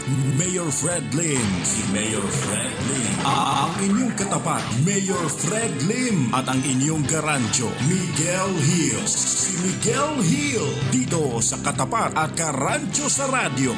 Mayor Fred Lim. Si Mayor Fred Lim. Ang inyong katapat, Mayor Fred Lim. At ang inyong garansyo, Miguel Hill. Si Miguel Hill. Dito sa Katapat at Karancho sa Radyo.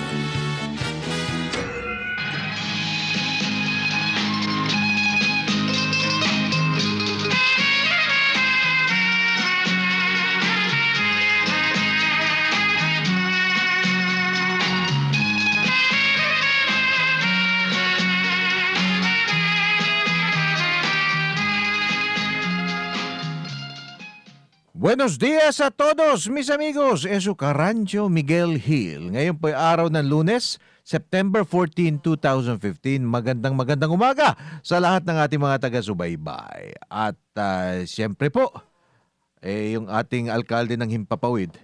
Buenos días a todos, mis amigos. Es su Karancho Miguel Hill. Ngayon po ay araw ng Lunes, September 14, 2015. Magandang umaga sa lahat ng ating mga taga-subaybay. At siyempre po, yung ating alkalde ng Himpapawid,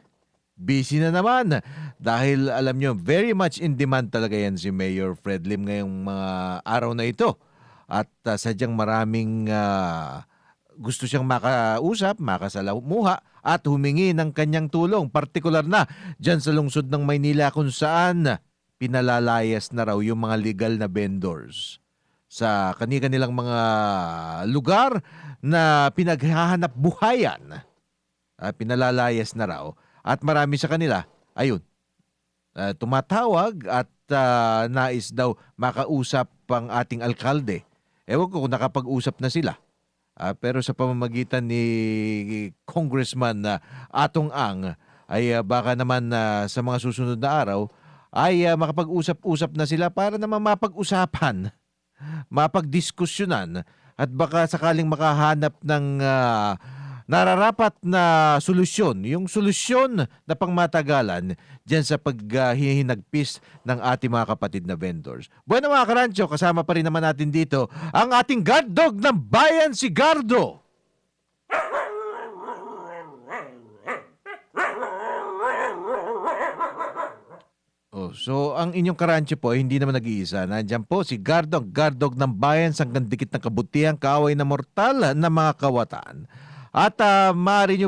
busy na naman. Dahil alam nyo, very much in demand talaga yan si Mayor Fred Lim ngayong mga araw na ito. At sadyang maraming gusto siyang makausap, makasalamuha at humingi ng kanyang tulong. Partikular na dyan sa lungsod ng Maynila kung saan pinalalayas na raw yung mga legal na vendors sa kanilang mga lugar na pinaghahanap buhayan. Pinalalayas na raw at marami sa kanila, ayun, tumatawag at nais daw makausap ang ating alkalde. Ewan ko kung nakapag-usap na sila. Pero sa pamamagitan ni Congressman Atong Ang ay baka naman sa mga susunod na araw ay makapag-usap-usap na sila para naman mapag-usapan, mapagdiskusyonan at baka sakaling makahanap ng nararapat na solusyon, yung solusyon na pangmatagalan dyan sa paghihinagpis ng ating mga kapatid na vendors. Bueno mga karancho, kasama pa rin naman natin dito ang ating guard dog ng bayan, si Gardo. So ang inyong karancho po hindi naman nag-iisa. Nandiyan po si Gardo, ang guard dog ng bayan, sanggang dikit ng kabutihan, kaaway na mortal na mga kawatan. At maaari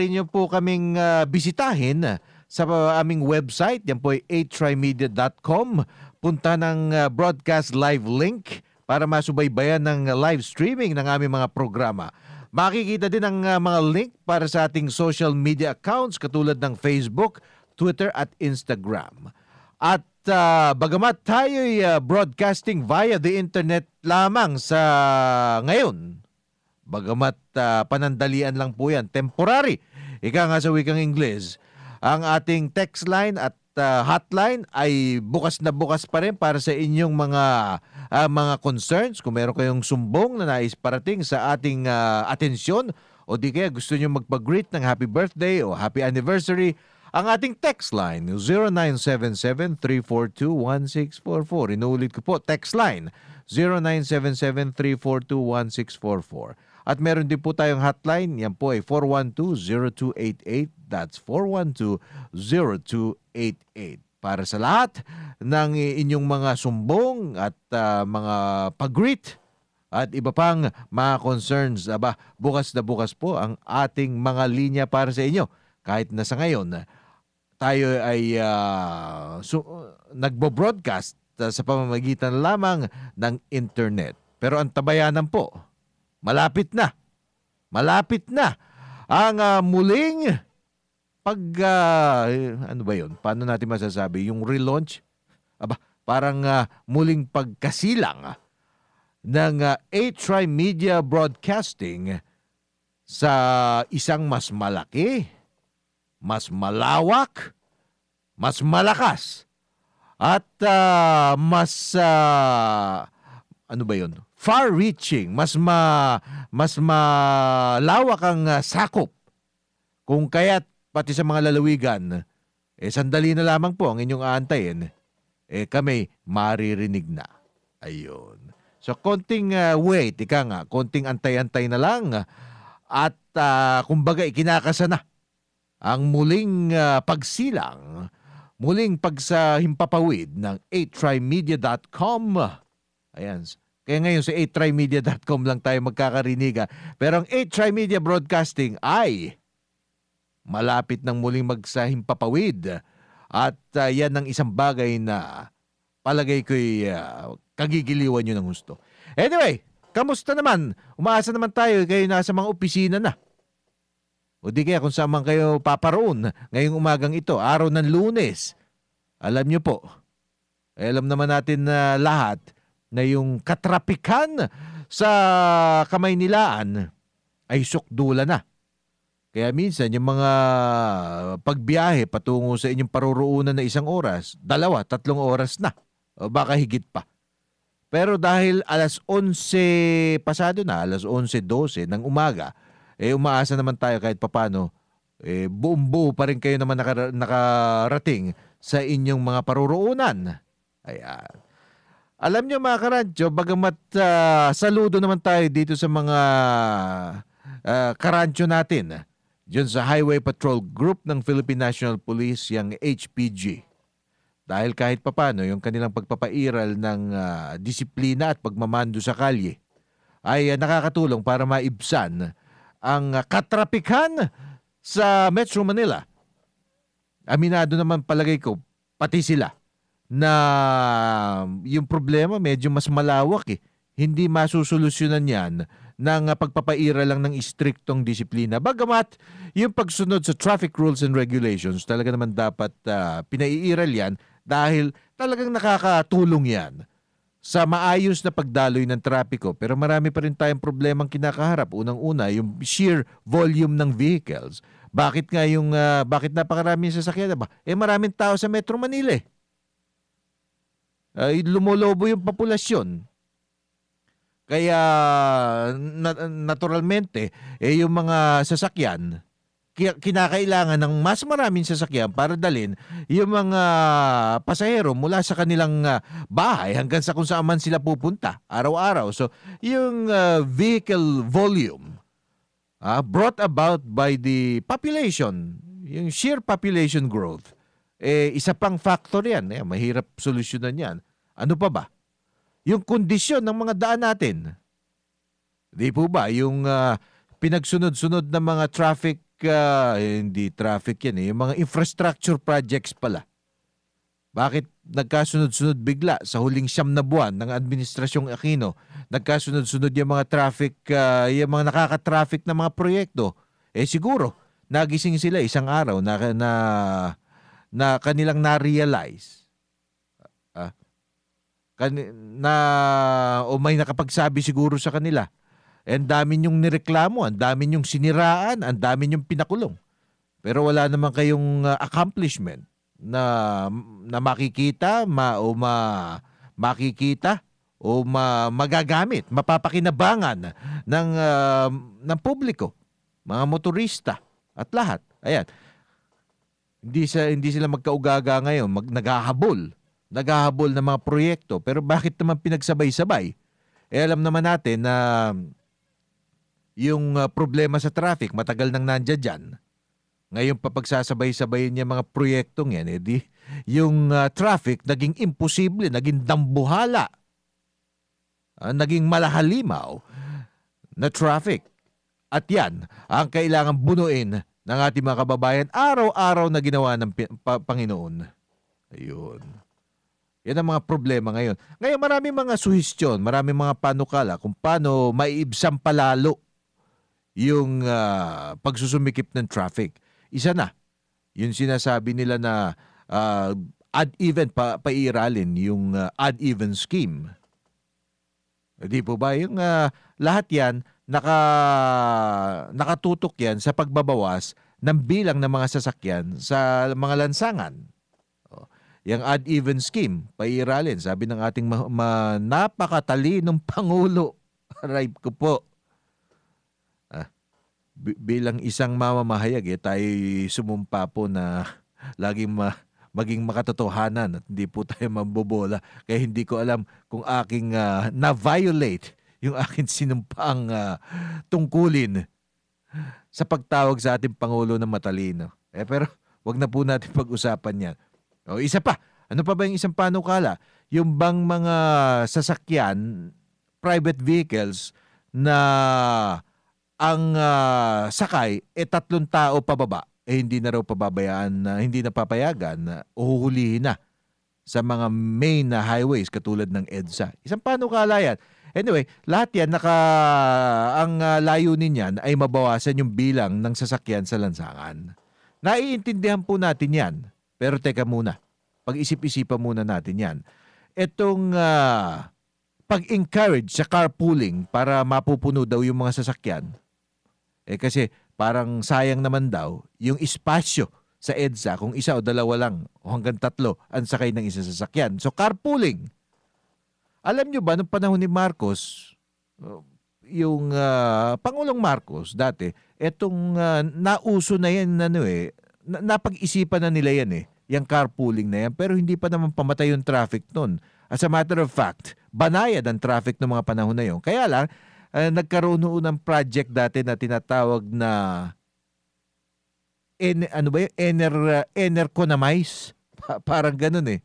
nyo po kaming bisitahin sa aming website. Yan po ay 8trymedia.com. Punta ng broadcast live link para masubaybayan ng live streaming ng aming mga programa. Makikita din ang mga link para sa ating social media accounts katulad ng Facebook, Twitter at Instagram. At bagamat tayo'y broadcasting via the internet lamang sa ngayon, bagamat panandalian lang po yan, temporary, ika nga sa wikang Ingles, ang ating text line at hotline ay bukas na bukas pa rin para sa inyong mga concerns. Kung meron kayong sumbong na nais parating sa ating atensyon o di kaya gusto nyo magpag-greet ng happy birthday o happy anniversary, ang ating text line 0977-342-1644. Inuulit ko po, text line 0977-342-1644. At meron din po tayong hotline. Yan po ay 412-0288. That's 412-0288. Para sa lahat ng inyong mga sumbong at mga pag-greet at iba pang mga concerns. Bukas na bukas po ang ating mga linya para sa inyo. Kahit na sa ngayon, tayo ay nagbo-broadcast sa pamamagitan lamang ng internet. Pero ang tabayanan po, malapit na ang muling ano ba yun? Paano natin masasabi? Yung relaunch? Parang muling pagkasilang ng 8Try Media Broadcasting sa isang mas malaki, mas malawak, mas malakas, at mas ano ba yun? Far-reaching, mas malawak ang sakop. Kung kaya't pati sa mga lalawigan, sandali na lamang po ang inyong aantayin, kami maririnig na. Ayun. So konting wait, konting antay-antay na lang at kumbaga ikinakasa na ang muling pagsilang, muling pagsahimpapawid ng 8trymedia.com. Ayan. Kaya ngayon sa 8trymedia.com lang tayo magkakarinig. Pero ang 8Try Media Broadcasting ay malapit ng muling magsahimpapawid. At yan ang isang bagay na palagay ko'y kagigiliwan nyo ng husto. Anyway, kamusta naman? Umaasa naman tayo kayo nasa mga opisina na. O di kaya kung saan man kayo paparoon ngayong umagang ito, araw ng Lunes. Alam nyo po, alam naman natin na lahat na yung katrapikan sa Kamaynilaan ay sukdula na. Kaya minsan yung mga pagbiyahe patungo sa inyong paruroonan na 1 oras, 2, 3 oras na. O baka higit pa. Pero dahil alas 11 pasado na, alas 11:12 ng umaga, umaasa naman tayo kahit papano, buong-buo pa rin kayo naman nakarating sa inyong mga paruroonan. Ayan. Alam nyo mga karadyo, bagamat saludo naman tayo dito sa mga karadyo natin dyan sa Highway Patrol Group ng Philippine National Police, yung HPG. Dahil kahit papano, yung kanilang pagpapairal ng disiplina at pagmamando sa kalye ay nakakatulong para maibsan ang katrapikan sa Metro Manila. Aminado naman palagay ko, pati sila, na yung problema medyo mas malawak eh. Hindi masusolusyonan yan ng pagpapairal lang ng istriktong disiplina. Bagamat yung pagsunod sa traffic rules and regulations, talaga naman dapat pinaiiral yan dahil talagang nakakatulong yan sa maayos na pagdaloy ng trapiko. Pero marami pa rin tayong problemang kinakaharap. Unang-una, yung sheer volume ng vehicles. Bakit napakaraming sasakyan? Maraming tao sa Metro Manila eh. Lumolobo yung populasyon. Kaya naturalmente, yung mga sasakyan, kinakailangan ng mas maraming sasakyan para dalhin yung mga pasahero mula sa kanilang bahay hanggang sa kung saan man sila pupunta araw-araw. So, yung vehicle volume brought about by the population, yung sheer population growth, isa pang factor yan. Mahirap solusyonan yan. Ano pa ba? Yung kondisyon ng mga daan natin. Di po ba? Yung pinagsunod-sunod na mga traffic, hindi traffic yan yung mga infrastructure projects pala. Bakit nagkasunod-sunod bigla sa huling 9 na buwan ng Administrasyong Aquino? Nagkasunod-sunod yung mga traffic, yung mga nakaka-traffic na mga proyekto. Siguro, nagising sila isang araw na kanilang na-realize o may nakapagsabi siguro sa kanila. Ang dami niyong nireklamo, ang dami niyong siniraan, ang dami niyong pinakulong. Pero wala naman kayong accomplishment na makikita, magagamit, mapapakinabangan ng publiko, mga motorista at lahat. Ayan. Hindi sila magkaugaga ngayon, naghahabol ng mga proyekto. Pero bakit naman pinagsabay-sabay? Alam naman natin na yung problema sa traffic, matagal nang nandiyan dyan. Ngayon pa pagsasabay-sabayin niya mga proyektong yan, yung traffic naging imposible, naging dambuhala, naging malahalimaw na traffic. At yan ang kailangan bunuin ng ating mga kababayan araw-araw na ginawa ng Panginoon. Ayun. Yan ang mga problema ngayon. Ngayon maraming mga suhestyon, maraming mga panukala kung paano maiibsan palalo yung pagsusumikip ng traffic. Isa na, yung sinasabi nila na odd-even, pairalin yung odd-even scheme. Di po ba? Yung lahat yan, nakatutok yan sa pagbabawas ng bilang ng mga sasakyan sa mga lansangan. Yung odd-even scheme, pairalin. Sabi ng ating napakatalinong Pangulo, aray ko po, bilang isang mamamahayag, tayo sumumpa po na laging maging makatotohanan at hindi po tayo mambobola. Kaya hindi ko alam kung aking na-violate yung aking sinumpaang tungkulin sa pagtawag sa ating Pangulo na matalino. Pero wag na po natin pag-usapan yan. O isa pa, ano pa ba yung isang panukala? Yung bang mga sasakyan, private vehicles na ang sakay 3 tao pababa, hindi na raw pababayaan, hindi na papayagan, uhuhulihin na sa mga main na highways katulad ng EDSA. Isang panukala yan. Anyway, lahat yan, ang layunin yan ay mabawasan yung bilang ng sasakyan sa lansangan. Naiintindihan po natin yan. Pero teka muna, pag-isip-isipan muna natin yan. Itong pag-encourage sa carpooling para mapupuno daw yung mga sasakyan, kasi parang sayang naman daw yung espasyo sa EDSA kung isa o dalawa lang o hanggang 3 ang sakay ng isang sasakyan. So carpooling. Alam nyo ba, nung panahon ni Marcos, yung Pangulong Marcos dati, etong nauso na yan, napag-isipan na nila yan yung carpooling na yan, pero hindi pa naman pamatay yung traffic nun. As a matter of fact, banayad ang traffic ng mga panahon na yun. Kaya lang, nagkaroon noon ng project dati na tinatawag na Enerconamize. Parang ganun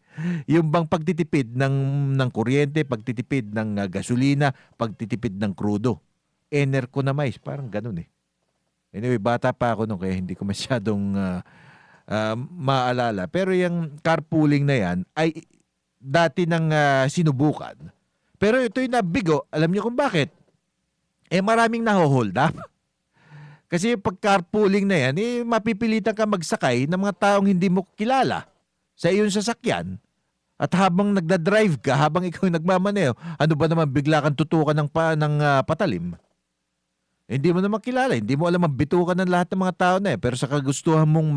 Yung bang pagtitipid ng kuryente, pagtitipid ng gasolina, pagtitipid ng krudo. Enerconamize, parang ganun Anyway, bata pa ako nung kaya hindi ko masyadong maalala. Pero yung carpooling na yan ay dati nang sinubukan. Pero ito'y nabigo. Alam niyo kung bakit? Maraming naho-hold up. Kasi pag carpooling na yan, mapipilitan ka magsakay ng mga taong hindi mo kilala sa iyong sasakyan. At habang nagdadrive ka, habang ikaw nagmamaneho, ano ba naman bigla kang tutukan ng patalim? Hindi mo naman kilala, hindi mo alam ang bitukan ng lahat ng mga tao na pero sa kagustuhan mong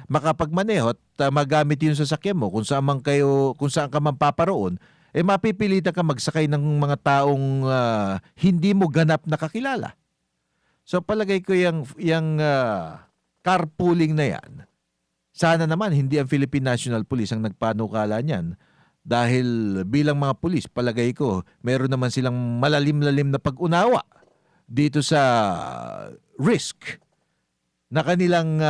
makapagmaneho at magamit yung sasakyan mo kung saan ka man paparoon, mapipilitan ka magsakay ng mga taong hindi mo ganap na kakilala. So palagay ko yung carpooling na yan, sana naman hindi ang Philippine National Police ang nagpanukala niyan. Dahil bilang mga pulis, palagay ko, meron naman silang malalim-lalim na pag-unawa dito sa risk na kanilang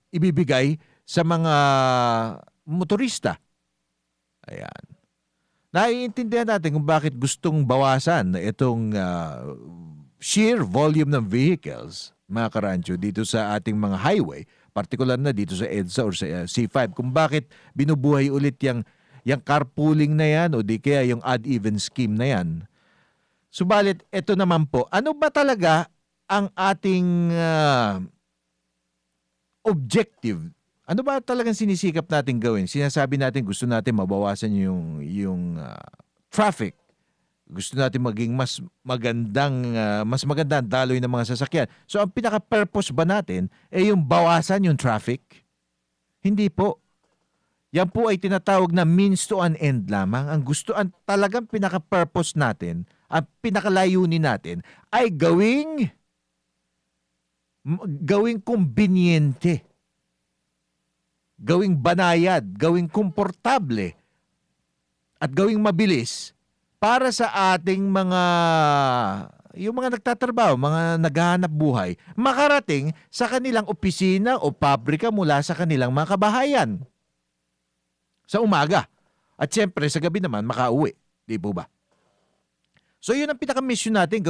ibibigay sa mga motorista. Ayan. Naiintindihan natin kung bakit gustong bawasan itong sheer volume ng vehicles, mga karancho, dito sa ating mga highway, partikular na dito sa EDSA or sa C5, kung bakit binubuhay ulit yung carpooling na yan o di kaya yung odd-even scheme na yan. Subalit, ito naman po, ano ba talaga ang ating objective? Ano ba talagang sinisikap natin gawin? Sinasabi natin gusto natin mabawasan yung traffic. Gusto natin maging mas magandang daloy ng mga sasakyan. So, ang pinaka-purpose ba natin yung bawasan yung traffic? Hindi po. Yan po ay tinatawag na means to an end lamang. Ang talagang pinaka-purpose natin, ang pinakalayunin natin ay gawing kumbinyente, gawing banayad, gawing komportable, at gawing mabilis para sa ating yung mga nagtatrabaho, mga naghahanap buhay, makarating sa kanilang opisina o pabrika mula sa kanilang mga kabahayan sa umaga. At siyempre, sa gabi naman, makauwi. Di po ba? So, yun ang pinaka-mission natin,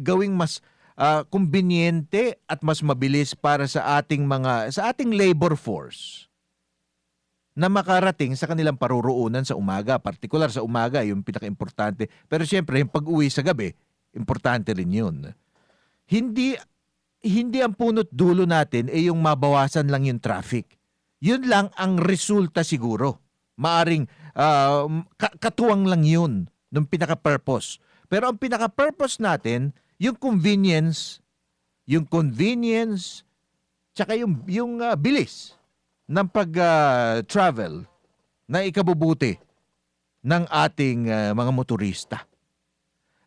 gawing mas kumbinyente at mas mabilis para sa ating labor force na makarating sa kanilang paruroonan sa umaga. Partikular sa umaga, yung pinaka-importante. Pero siyempre, yung pag-uwi sa gabi, importante rin yun. Hindi ang punot dulo natin yung mabawasan lang yung traffic. Yun lang ang resulta siguro. Maaring katuwang lang yun ng pinaka-purpose. Pero ang pinaka-purpose natin, yung convenience, tsaka yung bilis ng pag-travel na ikabubuti ng ating mga motorista.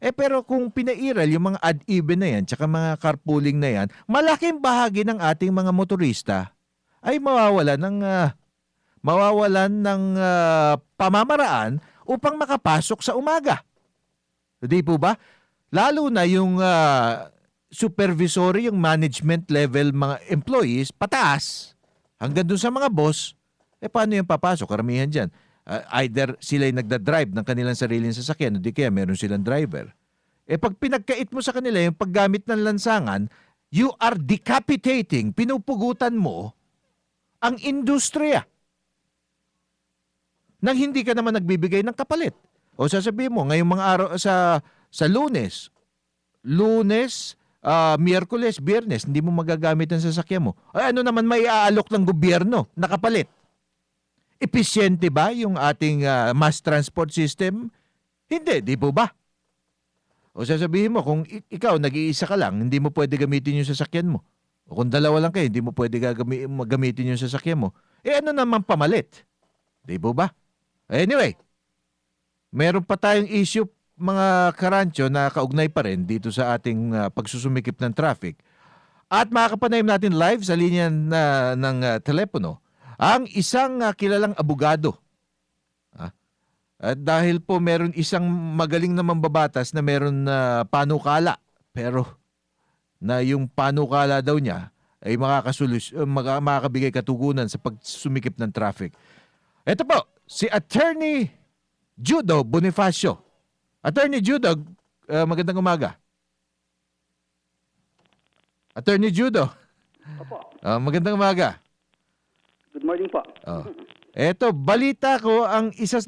Pero kung pinairal yung mga odd-even na yan, tsaka mga carpooling na yan, malaking bahagi ng ating mga motorista ay mawawalan ng pamamaraan upang makapasok sa umaga. Di po ba? Lalo na yung supervisory, yung management level mga employees, pataas, hanggang dun sa mga boss, paano yung papasok? Karamihan dyan. Either sila'y nagdadrive ng kanilang sariling sasakyan, o di kaya meron silang driver. Pag pinagkait mo sa kanila yung paggamit ng lansangan, you are decapitating, pinupugutan mo ang industriya. nang hindi ka naman nagbibigay ng kapalit. O sasabihin mo, ngayong mga araw sa Lunes, Miyerkules, Biyernes, hindi mo magagamit ang sasakyan mo. Ay, ano naman may aalok ng gobyerno na kapalit? Episyente ba yung ating mass transport system? Hindi, di po ba? O sasabihin mo, kung ikaw nag-iisa ka lang, hindi mo pwede gamitin yung sasakyan mo. O kung dalawa lang kayo, hindi mo pwede gamitin yung sasakyan mo. Ano naman pamalit? Di po ba? Anyway, meron pa tayong issue, mga karancho, na kaugnay pa rin dito sa ating pagsusumikip ng traffic. At makakapanayam natin live sa linya ng telepono ang isang kilalang abogado. At dahil po meron isang magaling na mambabatas na meron panukala, pero na yung panukala daw niya ay makakabigay katugunan sa pagsumikip ng traffic. Ito po, si Attorney Judo Bonifacio. Attorney Judo, magandang umaga. Attorney Judo. Opo. Magandang umaga. Good morning po. Eto, balita ko ang isa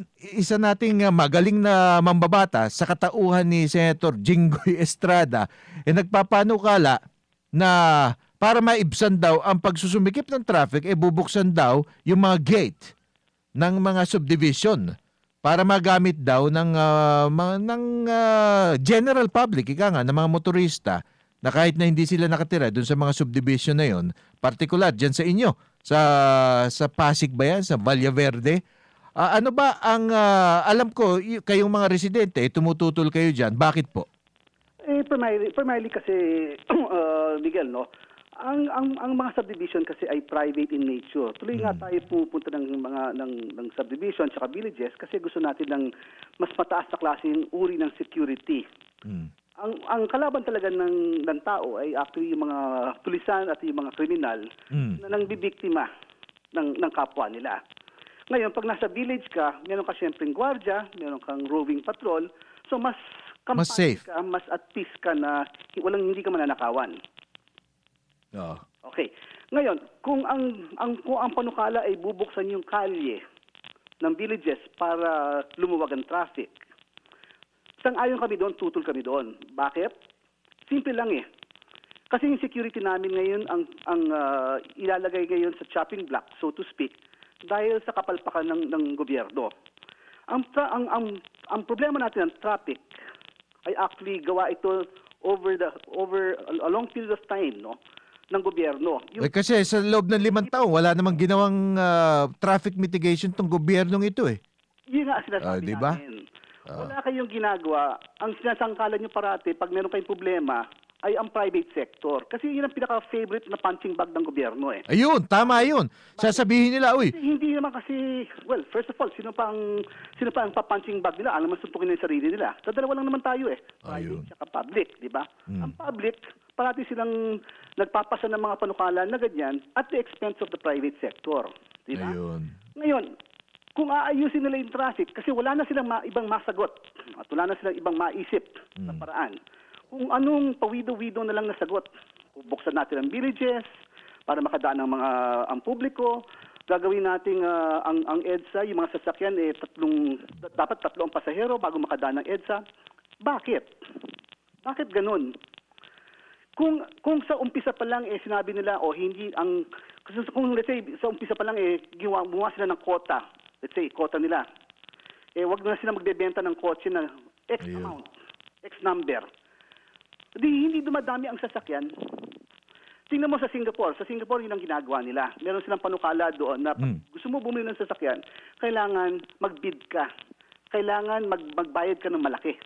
nating magaling na mambabata sa katauhan ni Senator Jinggoy Estrada nagpapanukala na para maibsan daw ang pagsusumikip ng traffic bubuksan daw yung mga gate ng mga subdivision para magamit daw ng general public, ng mga motorista na kahit na hindi sila nakatira dun sa mga subdivision na yon, particular dyan sa inyo, sa Pasig ba yan, sa Vallaverde. Ano ba ang, alam ko, kayong mga residente, tumututol kayo dyan. Bakit po? Primarily kasi, Miguel, no? Ang mga subdivision kasi ay private in nature. Tuloy nga tayo pupunta ng subdivision at villages kasi gusto natin ng mas mataas na klaseng uri ng security. Ang kalaban talaga ng tao ay actually yung mga pulisan at yung mga kriminal na nangbibiktima ng kapwa nila. Ngayon, pag nasa village ka, meron ka siyempreng gwardiya, meron kang roving patrol, so mas safe ka, mas at peace ka na hindi ka mananakawan. Okay. Ngayon, kung ang panukala ay bubuksan yung kalye ng villages para lumuwag ang traffic, sang-ayon kami doon, tutol kami doon. Bakit? Simple lang eh. Kasi yung security namin ngayon ang ilalagay ngayon sa chopping block, so to speak, dahil sa kapalpakan ng gobyerno. Ang problema natin ng traffic ay actually gawa ito over a long period of time, no, ng gobyerno. Kasi sa loob ng 5 taon, wala namang ginawang traffic mitigation tong gobyernong ito eh. Yun nga sinasabi diba? namin. Wala kayong ginagawa. Ang sinasangkalan nyo parati pag meron kayong problema ay ang private sector. Kasi yun ang pinaka-favorite na punching bag ng gobyerno eh. Ayun, tama yun. Sasabihin nila, uy. Hindi naman kasi, well, first of all, sino pa ang pa-punching bag nila? Alam mo, suntukin na yung sarili nila. Sa dalawa lang naman tayo eh. Private at public, di ba? Ang public, parati silang nagpapasa ng mga panukala na ganyan at the expense of the private sector. Di ba? Ayun. Ngayon, kung aayusin nila yung traffic, kasi wala na silang ibang masagot at wala na silang ibang maisip na paraan. Kung anong pawido-wido na lang nasagot, buksan natin ang villages para makadaan ang publiko, gagawin natin ang EDSA, yung mga sasakyan, dapat 3 ang pasahero bago makadaan ng EDSA. Bakit? Bakit ganun? Kung sa umpisa pa lang sinabi nila kung let's say sa umpisa pa lang gumawa sila ng quota, let's say quota nila, wag na sila magbebenta ng kotse na X amount, X number. Hindi dumadami ang sasakyan. Tingnan mo sa Singapore. Sa Singapore, yun ang ginagawa nila. Meron silang panukala doon na gusto mo bumili ng sasakyan, kailangan mag-bid ka. Kailangan magbayad ka ng malaki.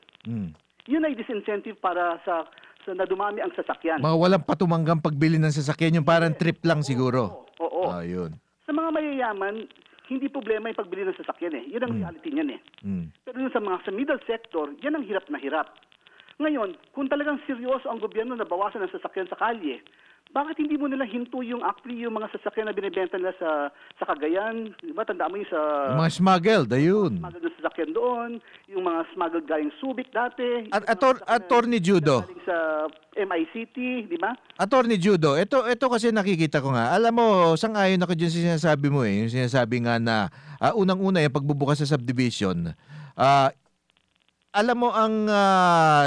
Yun ay disincentive para sa na dumami ang sasakyan. Mga walang patumanggang pagbili ng sasakyan, yung parang trip lang siguro. Oo. Yun. Sa mga mayayaman, hindi problema yung pagbili ng sasakyan eh. Yun ang reality niyan eh. Pero sa middle sector, yan ang hirap na hirap. Ngayon, kung talagang seryoso ang gobyerno na bawasan ang sasakyan sa kalye, bakit hindi mo nila hinto yung mga sasakyan na binibenta nila sa Cagayan? Diba? Tandaan mo yung sa... Yung mga smuggled, ayun. Smuggled sa sasakyan doon, yung mga smuggled galing Subic dati. Attorney Judo. Galing sa MICT, di ba? Attorney Judo, ito kasi nakikita ko nga. Alam mo, sang-ayon ako dyan sa sinasabi mo eh. Yung sinasabi nga na unang-una yung pagbubukas sa subdivision. Alam mo ang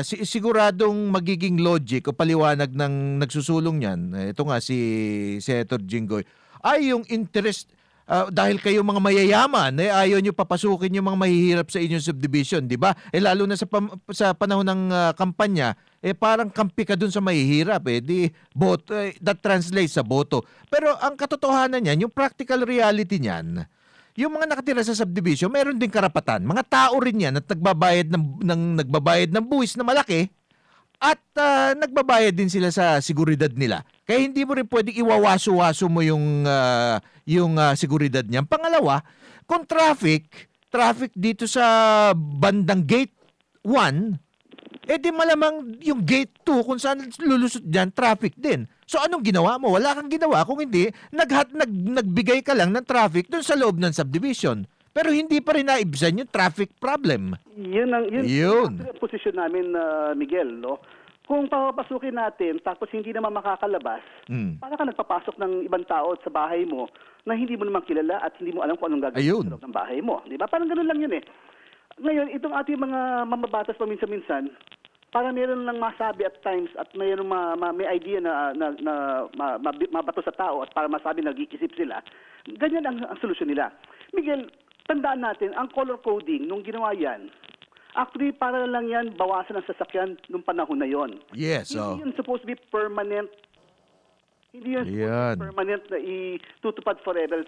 siguradong magiging logic o paliwanag ng nagsusulong niyan. Ito nga si Senator Jinggoy. Ay yung interest dahil kayo mga mayayaman, ayaw nyo papasukin yung mga mahihirap sa inyong subdivision, di ba? Lalo na sa panahon ng kampanya, parang kampi ka dun sa mahihirap. That translates sa boto. Pero ang katotohanan niyan, yung practical reality niyan, yung mga nakatira sa subdivision, meron din karapatan. Mga tao rin yan at nagbabayad ng buwis na malaki at nagbabayad din sila sa seguridad nila. Kaya hindi mo rin pwedeng iwawaso-waso mo yung seguridad niya. Pangalawa, kung traffic dito sa bandang gate 1, di malamang yung gate 2 kung saan lulusot dyan, traffic din. So anong ginawa mo? Wala kang ginawa kung hindi, nagbigay ka lang ng traffic dun sa loob ng subdivision. Pero hindi pa rin naibsan yung traffic problem. Yun ang posisyon namin, Miguel, no? Kung papapasukin natin tapos hindi naman makakalabas, para ka nagpapasok ng ibang tao sa bahay mo na hindi mo naman kilala at hindi mo alam kung anong gagawin sa loob ng bahay mo. Di ba? Parang ganun lang yun eh. Ngayon, itong ating mga mamabatas paminsan-minsan, para meron lang masabi at times at may idea na mabato sa tao at para masabi nag-iisip sila, ganyan ang solusyon nila. Miguel, tandaan natin, ang color coding, nung ginawa yan, actually para lang yan bawasan ang sasakyan nung panahon na yon. Yes. Hindi yun supposed to be permanent. Hindi yun supposed to be permanent na itutupad forever.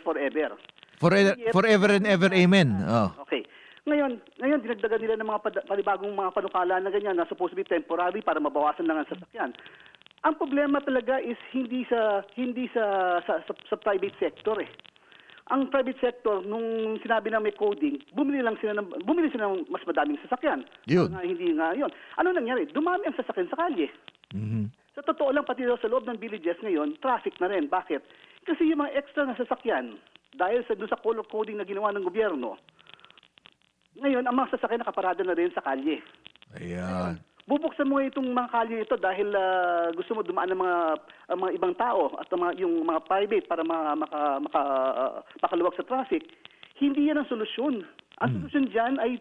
Forever and ever, amen. Oh. Okay. Ngayon, dinagdagan nila ng mga panibagong mga panukala na ganyan na supposed to be temporary para mabawasan lang ang sasakyan. Ang problema talaga is hindi sa private sector eh. Ang private sector nung sinabi na may coding, bumili sila ng mas madaming sasakyan. Yun. Hindi nga yun. Ano nangyari? Dumami ang sasakyan sa kalye. Mm-hmm. Sa totoo lang, pati sa loob ng villages ngayon, traffic na rin. Bakit? Kasi yung mga extra na sasakyan, dahil doon sa color coding na ginawa ng gobyerno, ngayon, ang mga sasakyan nakaparada na rin sa kalye. Ayan. Bubuksan mo itong mga kalye ito dahil gusto mo dumaan ng mga ibang tao at yung mga private para makaluwag sa traffic. Hindi yan ang solusyon. Ang solusyon dyan ay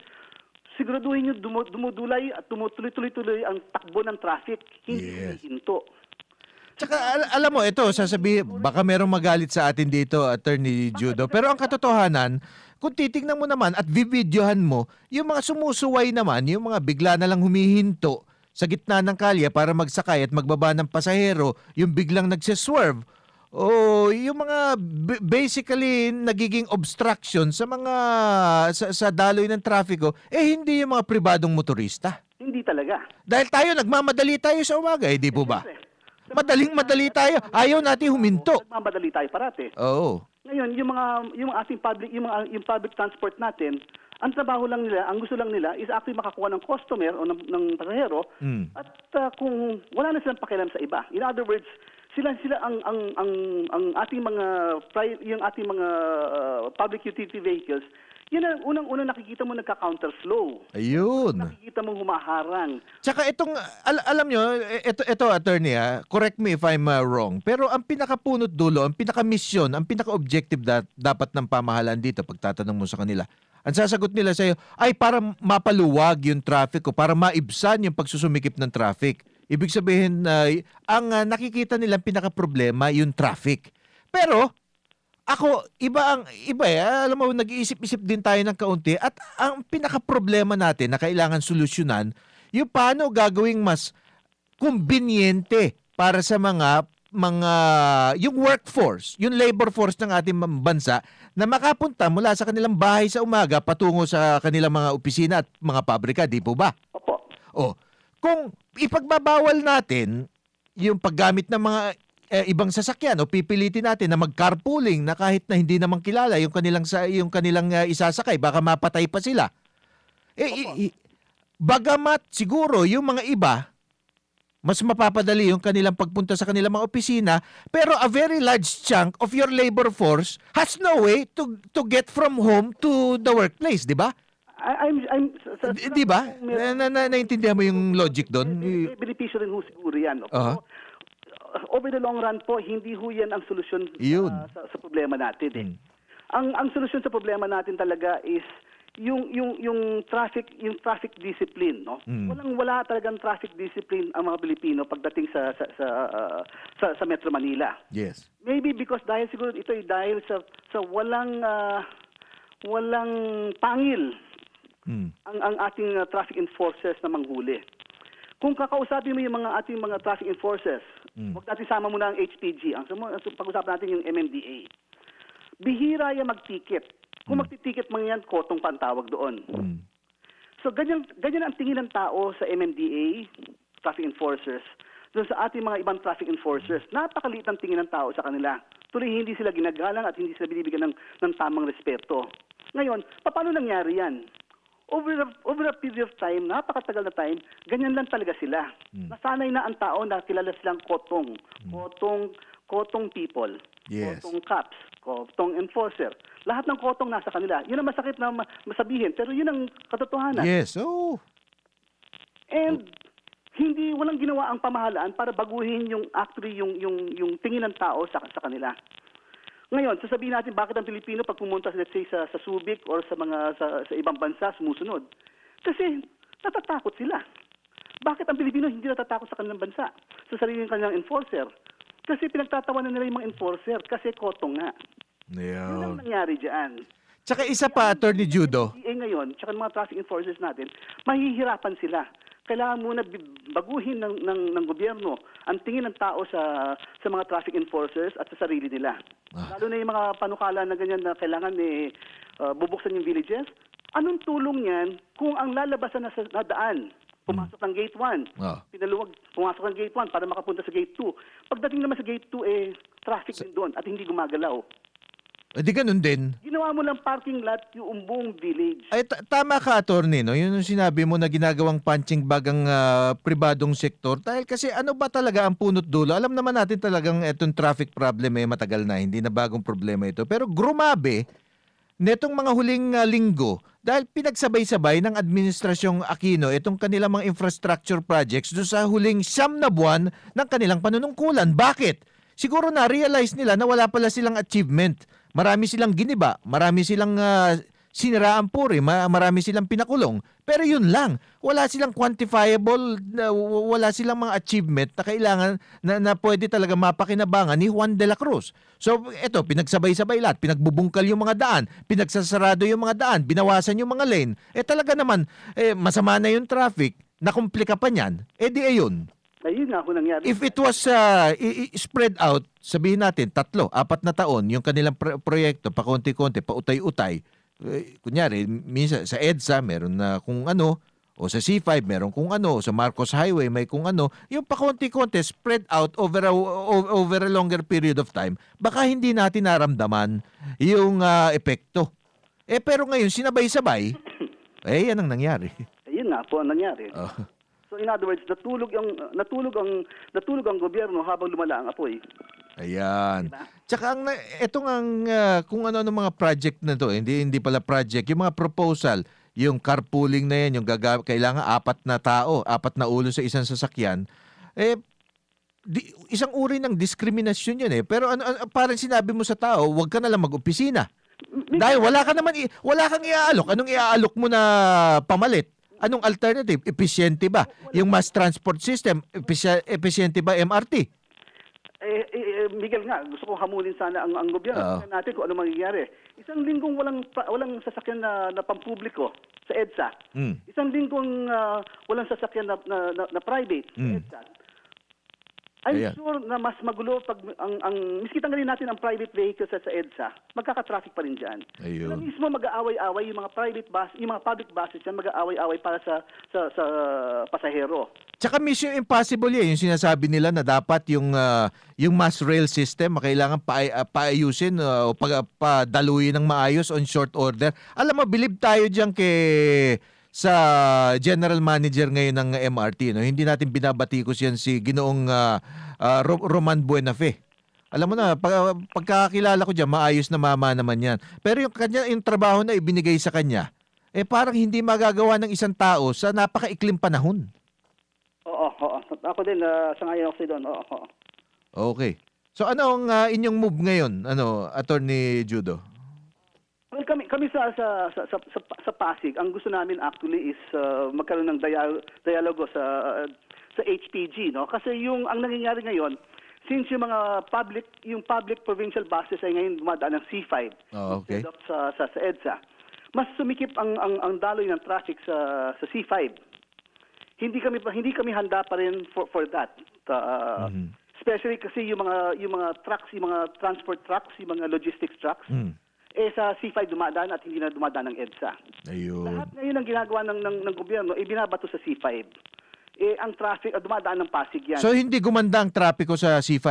siguraduhin nyo dumudulay at tumutuloy-tuloy ang takbo ng traffic. Hindi hinto. Tsaka alam mo, ito, sasabihin, baka merong magalit sa atin dito, Attorney Judo. Pero ang katotohanan, kung titignan mo naman at videohan mo, yung mga sumusuway naman, yung mga bigla na lang humihinto sa gitna ng kalye para magsakay at magbaba ng pasahero, yung biglang nagseswerve, o yung mga basically nagiging obstruction sa mga sa daloy ng trafiko, hindi yung mga pribadong motorista. Hindi talaga. Dahil tayo, nagmamadali tayo sa umaga, di po ba? Madaling-madali tayo. Ayaw natin huminto. Nagmamadali tayo parati. Oo. Ngayon, yung ating public transport natin, ang trabaho lang nila, ang gusto lang nila is actually makakuha ng customer o ng pasahero at kung wala na silang pakialam sa iba. In other words, sila ang ating mga public utility vehicles. Yan ang unang-unang nakikita mo nagka-counter flow. Ayun. Nakikita mo humaharang. Tsaka itong, alam nyo, ito attorney correct me if I'm wrong, pero ang pinakapunot dulo, ang pinaka-mission, ang pinaka-objective dapat ng pamahalaan dito, pagtatanong mo sa kanila, ang sasagot nila sa'yo, ay para mapaluwag yung traffic o para maibsan yung pagsusumikip ng traffic. Ibig sabihin, ang nakikita nilang pinaka-problema, yung traffic. Pero, ako, iba alam mo, nag-iisip-isip din tayo ng kaunti at ang pinaka-problema natin na kailangan solusyonan, yung paano gagawing mas kumbinyente para sa yung workforce, yung labor force ng ating bansa na makapunta mula sa kanilang bahay sa umaga patungo sa kanilang mga opisina at mga pabrika, di po ba? Opo. Kung ipagbabawal natin yung paggamit ng mga ibang sasakyan o pipilitin natin na mag-carpooling na kahit na hindi naman kilala yung kanilang isasakay, baka mapatay pa sila. Bagamat siguro yung mga iba mas mapapadali yung kanilang pagpunta sa kanilang mga opisina, pero a very large chunk of your labor force has no way to get from home to the workplace, di ba? Di ba? Naintindihan mo yung logic doon? May benepisyo rin ho siguro yan. No? Pero, over the long run po, hindi ho yan ang solusyon sa problema natin. Eh. Ang solusyon sa problema natin talaga is yung traffic discipline, no? Wala talagang traffic discipline ang mga Pilipino pagdating sa Metro Manila. Yes. Maybe because siguro ito ay dahil sa walang pangil ang ating traffic enforcers na manghuli. Kung kakausapin mo yung ating mga traffic enforcers, huwag natin sama muna ang HPG. Ang pag-usapan natin yung MMDA. Bihira yan mag-ticket. Kung magtitiket man yan, kotong pa ang tawag doon. So ganyan ang tingin ng tao sa MMDA, traffic enforcers, doon sa ating mga ibang traffic enforcers. Napakaliit ang tingin ng tao sa kanila. Tuloy hindi sila ginagalang at hindi sila binibigyan ng tamang respeto. Ngayon, paano nangyari yan? Over a period of time, napakatagal na time, ganyan lang talaga sila. Nasanay na ang tao na kilala silang kotong people, yes. Kotong cops, kotong enforcer. Lahat ng kotong nasa kanila. Yun ang masakit na masabihin, pero yun ang katotohanan. Yes, oh. And walang ginawa ang pamahalaan para baguhin yung tingin ng tao sa kanila. Ngayon, sasabihin natin bakit ang Pilipino pag pumunta let's say sa Subic or sa ibang bansa sumusunod. Kasi natatakot sila. Bakit ang Pilipino hindi natatakot sa kanilang bansa? Sa sarili ng kanilang enforcer. Kasi pinagtatawanan nila yung mga enforcer kasi kotong nga. Yeah. Yun ang nangyari diyan. Tsaka isa pa, Attorney Judo. Ngayon, tsaka mga traffic enforcers natin, mahihirapan sila. Kailangan muna baguhin ng gobyerno ang tingin ng tao sa mga traffic enforcers at sa sarili nila. Lalo na yung mga panukala na ganyan na kailangan bubuksan yung villages. Anong tulong yan kung ang lalabasan na daan, pumasok ng gate 1, pinaluwag, pumasok ng gate 1 para makapunta sa gate 2. Pagdating naman sa gate 2, traffic din doon at hindi gumagalaw. Di ganun din. Ginawa mo lang parking lot yung buong village. Ay, tama ka, Attorney, no? Yun yung sinabi mo na ginagawang punching bag ang pribadong sektor. Dahil kasi ano ba talaga ang punot dulo? Alam naman natin talagang itong traffic problem matagal na. Hindi na bagong problema ito. Pero grumabe netong mga huling linggo dahil pinagsabay-sabay ng Administrasyong Aquino itong kanilang mga infrastructure projects doon sa huling 9 na buwan ng kanilang panunungkulan. Bakit? Siguro na-realize nila na wala pala silang achievement. Marami silang giniba, marami silang siniraan puri, marami silang pinakulong. Pero yun lang, wala silang quantifiable, wala silang mga achievement na kailangan na pwede talaga mapakinabangan ni Juan de la Cruz. So eto, pinagsabay-sabay lahat, pinagbubungkal yung mga daan, pinagsasarado yung mga daan, binawasan yung mga lane. Talaga naman, masama na yung traffic, nakumplika pa niyan, di ayun. Ayun nga ako nangyari. If it was spread out, sabihin natin 3-4 na taon yung kanilang proyekto, pakonti-konti, pautay-utay. Kunyari, minsan sa EDSA meron na kung ano, o sa C5 meron kung ano, o sa Marcos Highway may kung ano, yung pakonti-konti spread out over a longer period of time, baka hindi natin naramdaman yung epekto. Pero ngayon, sinabay-sabay, yan ang nangyari. Ayun nga po ang nangyari. So in other words, natulog ang gobyerno habang lumala ang apoy. Ayan. Diba? Tsaka kung ano mga project na to, hindi pala project, yung mga proposal, yung carpooling na yan, yung kailangan 4 na tao, 4 na ulo sa isang sasakyan, isang uri ng diskriminasyon yun Pero parang sinabi mo sa tao, huwag ka na lang mag-opisina. Dahil wala kang iaalok. Anong iaalok mo na pamalit? Anong alternative? Epesyente ba? Yung mass transport system, epesyente ba MRT? Miguel nga, gusto ko hamunin sana ang gobyerno. Natin kung ano mangyayari. Isang linggong walang sasakyan na pampubliko sa EDSA. Isang linggong walang sasakyan na private sa EDSA. I'm sure na mas magulo pag miski tanggalin natin ang private vehicles sa EDSA, magkaka-traffic pa rin diyan. Na mismo mag-aaway-away yung mga private bus, yung mga public buses yan mag-aaway-away para sa pasahero. Tsaka mission impossible yung sinasabi nila na dapat yung mass rail system kailangan paayusin o padaluyin ng maayos on short order. Alam mo, bilib tayo diyan sa general manager ngayon ng MRT, hindi natin binabatikos yan si Ginoong Roman Buenafe. Alam mo na, pagkakakilala ko diyan, maayos na mama naman yan. Pero yung trabaho na ibinigay sa kanya, parang hindi magagawa ng isang tao sa napakaikling panahon. Oo. Ako din, sangayon ako sa doon. Oo. Okay. So ano ang inyong move ngayon, Attorney Judo? Well, kami sa Pasig, ang gusto namin actually is magkaroon ng dialogo sa HPG, no? Kasi ang nangyayari ngayon, since yung mga public provincial buses ay ngayon dumadaan ng C5 Okay. instead of sa EDSA, mas sumikip ang daloy ng traffic sa C5. Hindi kami handa pa rin for that. Especially kasi yung mga trucks, yung mga transport trucks, yung mga logistics trucks, sa C5 dumadaan at hindi na dumadaan ng EDSA. Ayun. Lahat ngayon ang ginagawa ng gobyerno, binabato sa C5. Ang traffic, dumadaan ng Pasig yan. So hindi gumanda ang trapiko sa C5?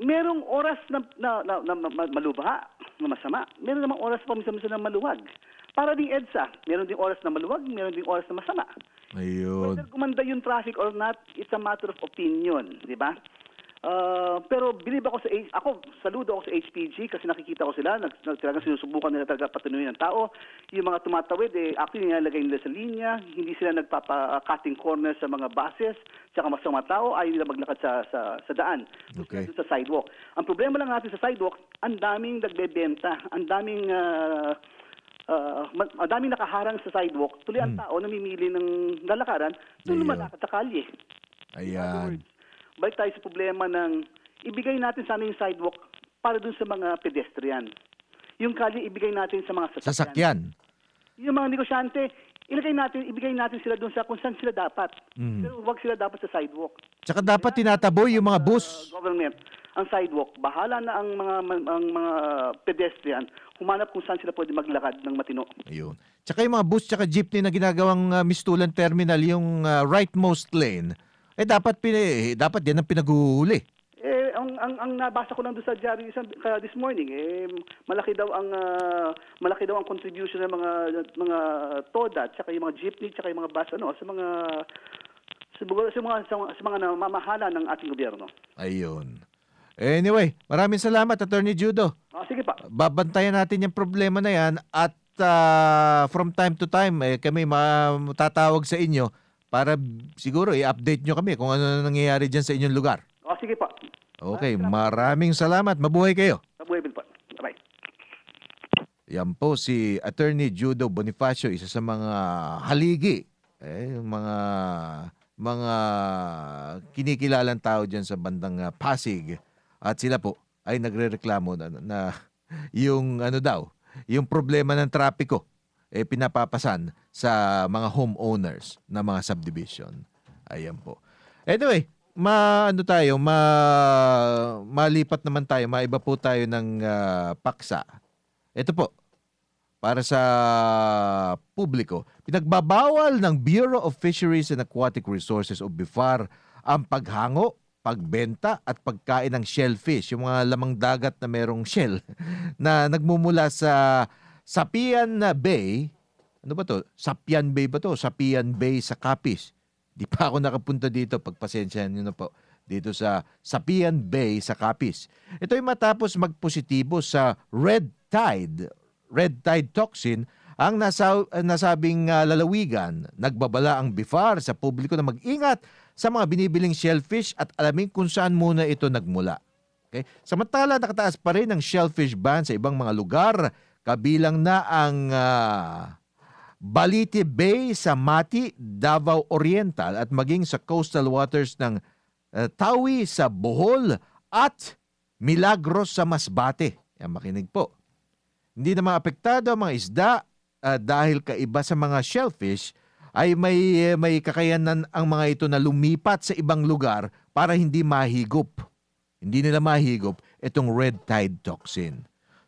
Merong oras na malubha, na masama. Meron namang oras pa minsan na maluwag. Para din EDSA, meron din oras na maluwag, meron din oras na masama. Ayun. Whether gumanda yung traffic or not, it's a matter of opinion, di ba? Pero believe ako saludo ako sa HPG kasi nakikita ko sila, talagang sinusubukan nila talaga patunuyin ng tao. Yung mga tumatawid, actually nilalagay nila sa linya, hindi sila nagpapa-cutting corner sa mga buses, tsaka mas mga tao, ayaw nila maglakad sa daan, Okay. sa sidewalk. Ang problema lang natin sa sidewalk, ang daming nagbebenta, ang daming nakaharang sa sidewalk, tuloy ang tao namimili ng lalakaran, doon lumalakad sa kalye. Ayan. Balik tayo sa problema ng ibigay natin sana yung sidewalk para dun sa mga pedestrian. Yung kalye ibigay natin sa mga Sasakyan. Yung mga negosyante, ibigay natin sila dun sa kung saan sila dapat. Pero huwag sila dapat sa sidewalk. Tsaka dapat tinataboy yung mga bus. Government, ang sidewalk, bahala na ang mga pedestrian, humanap kung saan sila pwede maglakad ng matino. Ayun. Tsaka yung mga bus tsaka jeepney na ginagawang Mistulan Terminal, yung rightmost lane, dapat yan ang pinaguhuli. Ang nabasa ko lang doon sa diary this morning, malaki daw ang contribution ng mga TODA, tsaka yung mga jeepney, tsaka yung mga bus sa mga namamahala ng ating gobyerno. Ayun. Anyway, maraming salamat, Attorney Judo. Sige pa. Babantayan natin yung problema na yan at from time to time, kami matatawag sa inyo para siguro i-update nyo kami kung ano nangyayari dyan sa inyong lugar. Sige pa. Okay, maraming salamat. Mabuhay kayo. Mabuhay din po. Bye. Yan po si Attorney Judo Bonifacio, isa sa mga haligi, mga kinikilalang tao dyan sa bandang Pasig. At sila po ay nagrereklamo na yung yung problema ng trapiko pinapapasan sa mga homeowners na mga subdivision. Ayan po. Anyway, malipat naman tayo, maiba po tayo ng paksa. Ito po, para sa publiko, pinagbabawal ng Bureau of Fisheries and Aquatic Resources o BIFAR ang paghango, pagbenta at pagkain ng shellfish, yung mga lamang dagat na merong shell na nagmumula sa Sapian Bay. Ano ba to? Sapian Bay ba to? Sapian Bay sa Capiz. Di pa ako nakapunta dito. Pagpasensyahan nyo na po. Dito sa Sapian Bay sa Capiz. Ito ay matapos magpositibo sa red tide toxin ang nasabing lalawigan. Nagbabala ang BIFAR sa publiko na mag-ingat sa mga binibiling shellfish at alamin kung saan muna ito nagmula. Okay? Samantala, nakataas pa rin ang shellfish ban sa ibang mga lugar, kabilang na ang Balite Bay sa Mati, Davao Oriental at maging sa coastal waters ng Tawi sa Bohol at Milagros sa Masbate. Yan, makinig po. Hindi naman apektado ang mga isda dahil kaiba sa mga shellfish ay may kakayanan ang mga ito na lumipat sa ibang lugar para hindi mahigop. Hindi nila mahigop itong red tide toxin.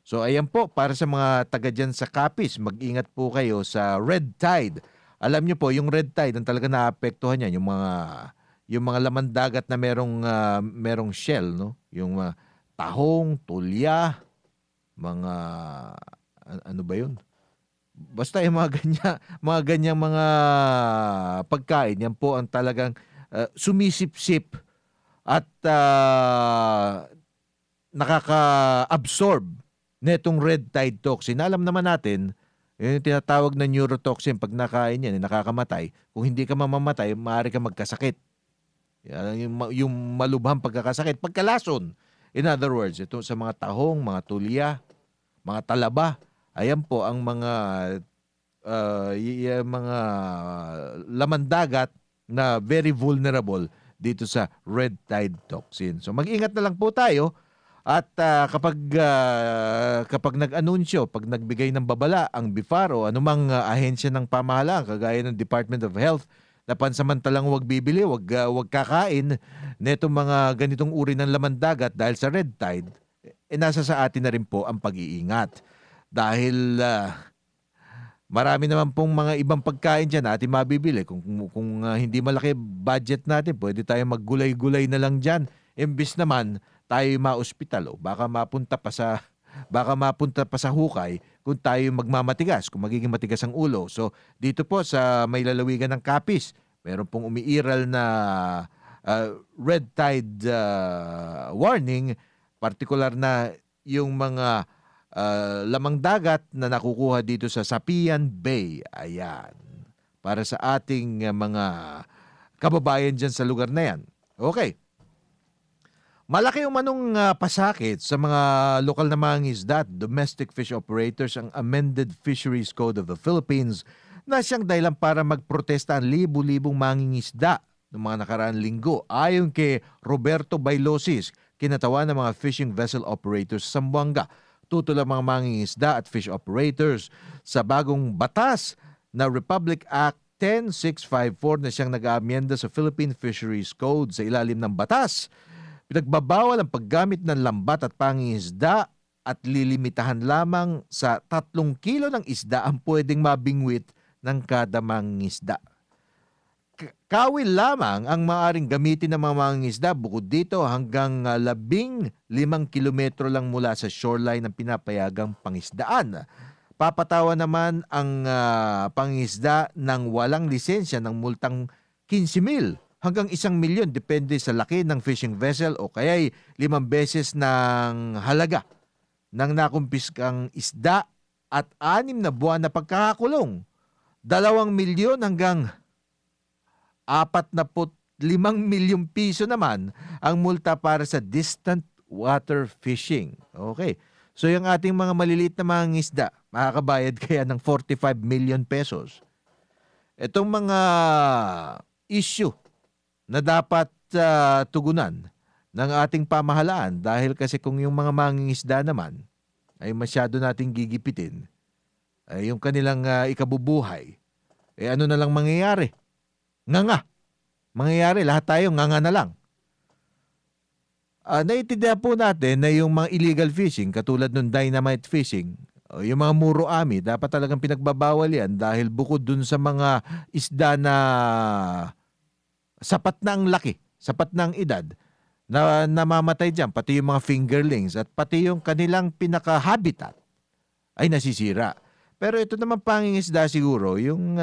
So ayan po, para sa mga taga dyan sa Capiz, mag-ingat po kayo sa red tide. Alam nyo po, yung red tide, ang talaga naapektuhan yan, yung mga laman dagat na merong shell, no? Yung tahong, tulya, mga ano ba yun? Basta yung mga ganyang mga pagkain, yan po ang talagang sumisip-sip at nakaka-absorb netong red tide toxin. Alam naman natin Yung tinatawag na neurotoxin, pag nakain yan, nakakamatay. Kung hindi ka mamamatay, maaari ka magkasakit. Yan, yung malubhang pagkakasakit. Pagkalason. In other words, ito sa mga tahong, mga tulya, mga talaba, ayan po ang mga mga laman dagat na very vulnerable dito sa red tide toxin. So mag-ingat na lang po tayo at kapag nag-anunsyo, pag nagbigay ng babala ang BIFAR o anumang ahensya ng pamahalaan kagaya ng Department of Health na pansamantalang huwag bibili, huwag kakain netong mga ganitong uri ng laman dagat dahil sa red tide, nasa sa atin na rin po ang pag-iingat. Dahil marami naman pong mga ibang pagkain dyan na ating mabibili. Kung hindi malaki budget natin, pwede tayo maggulay-gulay na lang dyan. Imbis naman tayo ma-ospital o baka mapunta pa sa hukay kung tayo magmamatigas, kung magiging matigas ang ulo. So dito po sa may lalawigan ng Capiz, meron pong umiiral na red tide warning, partikular na yung mga lamang dagat na nakukuha dito sa Sapian Bay. Ayan. Para sa ating mga kababayan dyan sa lugar na yan. Okay. Malaki umanong pasakit sa mga lokal na mangingisda at domestic fish operators ang amended Fisheries Code of the Philippines na siyang dahilan para magprotesta ang libu-libong mangingisda noong mga nakaraang linggo. Ayon kay Roberto Bailosis, kinatawan ng mga fishing vessel operators sa Zamboanga, tutol ang mga mangingisda at fish operators sa bagong batas na Republic Act 10654 na siyang nag-aamyenda sa Philippine Fisheries Code. Sa ilalim ng batas, pinagbabawal ang paggamit ng lambat at pangingisda at lilimitahan lamang sa 3 kilo ng isda ang pwedeng mabingwit ng kada mangingisda. Kawil lamang ang maaaring gamitin ng mga mangingisda, bukod dito hanggang 15 kilometro lang mula sa shoreline ng pinapayagang pangisdaan. Papatawa naman ang pangisda ng walang lisensya ng multang 15,000 hanggang 1,000,000 depende sa laki ng fishing vessel o kaya'y 5 beses ng halaga ng nakumpiskang isda at 6 na buwan na pagkakakulong. 2,000,000 hanggang 45 milyong piso naman ang multa para sa distant water fishing. Okay. So yung ating mga maliliit na mga isda, makakabayad kaya ng 45 million pesos. Itong mga issue na dapat tugunan ng ating pamahalaan dahil kasi kung yung mga mangingisda naman ay masyado nating gigipitin, ay yung kanilang ikabubuhay, ano na lang mangyayari? Nganga. Mangyayari, lahat tayo nganga na lang. Naiintindihan po natin na yung mga illegal fishing, katulad ng dynamite fishing, yung mga muro-ami, dapat talagang pinagbabawal yan dahil bukod dun sa mga isda na sapat na ang laki, sapat na ang edad, na namamatay dyan, pati yung mga fingerlings at pati yung kanilang pinaka-habitat ay nasisira. Pero ito naman pangingisda siguro, yung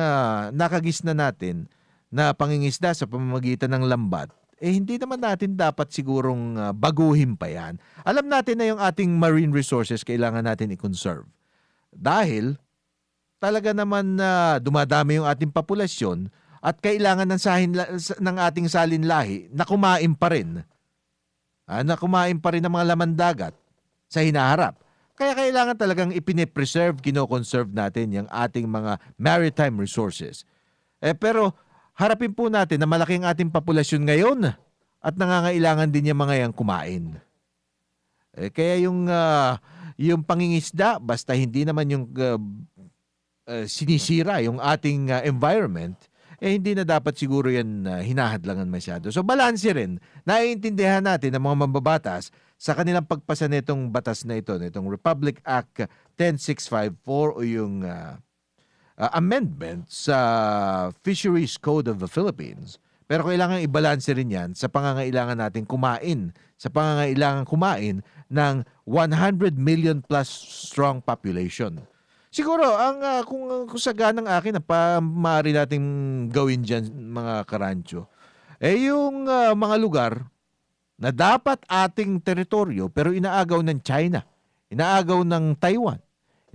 nakagis na natin na pangingisda sa pamamagitan ng lambat, hindi naman natin dapat sigurong baguhin pa yan. Alam natin na yung ating marine resources kailangan natin i-conserve. Dahil talaga naman dumadami yung ating populasyon at kailangan ng ating salinlahi na kumain pa rin. Na kumain pa rin ng mga laman dagat sa hinaharap. Kaya kailangan talagang ipine-preserve, kino-conserve natin yung ating mga maritime resources. Pero harapin po natin na malaking ating populasyon ngayon at nangangailangan din yung mga yang kumain. Kaya yung pangingisda, basta hindi naman yung sinisira yung ating environment, hindi na dapat siguro yan hinahadlangan masyado. So balanse rin, naiintindihan natin ng mga mambabatas sa kanilang pagpasa nitong batas na ito, nitong Republic Act 10654 o yung amendment sa Fisheries Code of the Philippines. Pero kailangan ibalanse rin yan sa pangangailangan natin kumain, sa pangangailangan kumain ng 100 million plus strong population. Siguro, kung saganang akin na maaari nating gawin dyan, mga karancho, yung mga lugar na dapat ating teritoryo pero inaagaw ng China, inaagaw ng Taiwan,